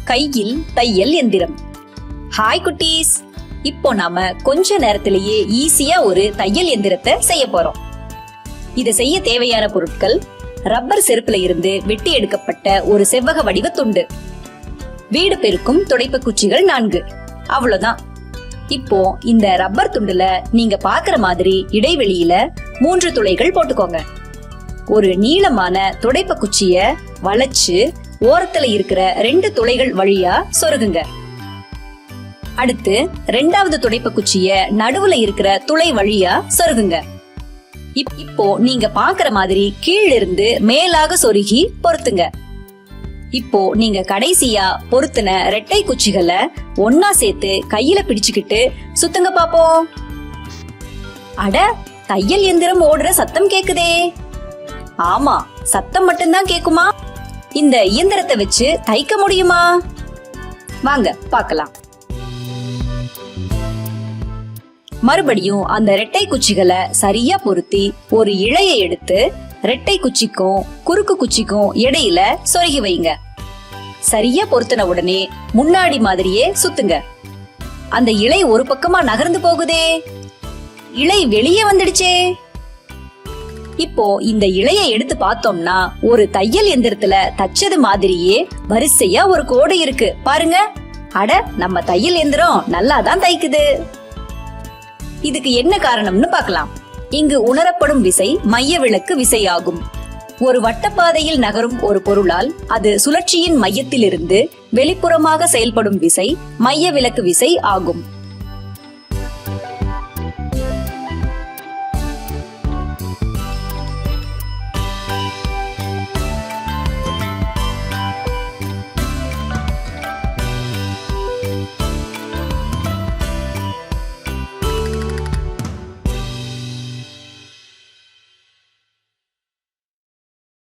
கையில் தையல் எந்திரம். ஹாய் குட்டீஸ், இப்போ நாம கொஞ்ச நேரத்திலேயே ஈஸியா ஒரு தையல் எந்திரத்தை செய்ய போறோம். இத செய்ய தேவையான பொருட்கள்: ரப்பர் செருப்புல இருந்து வெட்டி எடுக்கப்பட்ட ஒரு செவ்வக வடிவ துண்டு, வீடு பெருக்கும் துடைப்பு குச்சிகள் 4. அவ்வளவுதான். இப்போ இந்த ரப்பர் துண்டுல நீங்க பாக்குற மாதிரி இடைவெளியில 3 துளைகள் போட்டுக்கோங்க. ஒரு நீளமான துடைப்பு குச்சிய வளைச்சு ஓரத்துல இருக்கிற 2 துளைகள் வழியா சொருகுங்க. அடுத்து 2வது துடைப்பு குச்சிய நடுவுல இருக்கிற துளை வழியா சொருகுங்க. இப்போ நீங்க பாக்குற மாதிரி கீழிருந்து மேலாக சொருகி பொருத்துங்க. இப்போ நீங்க கடைசியா பொருத்தின ரெட்டை குச்சிகளை ஒன்னா சேர்த்து கையில பிடிச்சுக்கிட்டு சுத்துங்க பாப்போம். அட, தையல் எந்திரம் ஓடுற சத்தம் கேக்குதே. ஆமா, சத்தம் மட்டும்தான் கேக்குமா? இந்த இயந்திரத்தை வச்சு தைக்க முடியுமா? வாங்க பார்க்கலாம். மறுபடியும் அந்த ரெட்டை குச்சிகளை சரியா பொருத்தி ஒரு இழையை எடுத்து ரெட்டை குச்சிக்கும் குறுக்கு குச்சிக்கும் இடையில சொருகி வைங்க. சரியா பொருத்தின உடனே முன்னாடி மாதிரியே சுத்துங்க. அந்த இழை ஒரு பக்கமா நகர்ந்து போகுதே, இழை வெளியே வந்துடுச்சே. இப்போ இந்த இழையை எடுத்து பார்த்தோம்னா ஒரு தையல் எந்திரத்துல தச்சது மாதிரியே வரிசையா ஒரு கோடு இருக்கு பாருங்க. அட, நம்ம தையல் எந்திரம் நல்லா தான் தைக்குது. இதுக்கு என்ன காரணம்னு பார்க்கலாம். இங்கு உணரப்படும் விசை மைய விலக்கு விசையாகும். ஒரு வட்டப்பாதையில் நகரும் ஒரு பொருளால் அது சுழற்சியின் மையத்திலிருந்து வெளிப்புறமாக செயல்படும் விசை மைய விலக்கு விசை ஆகும்.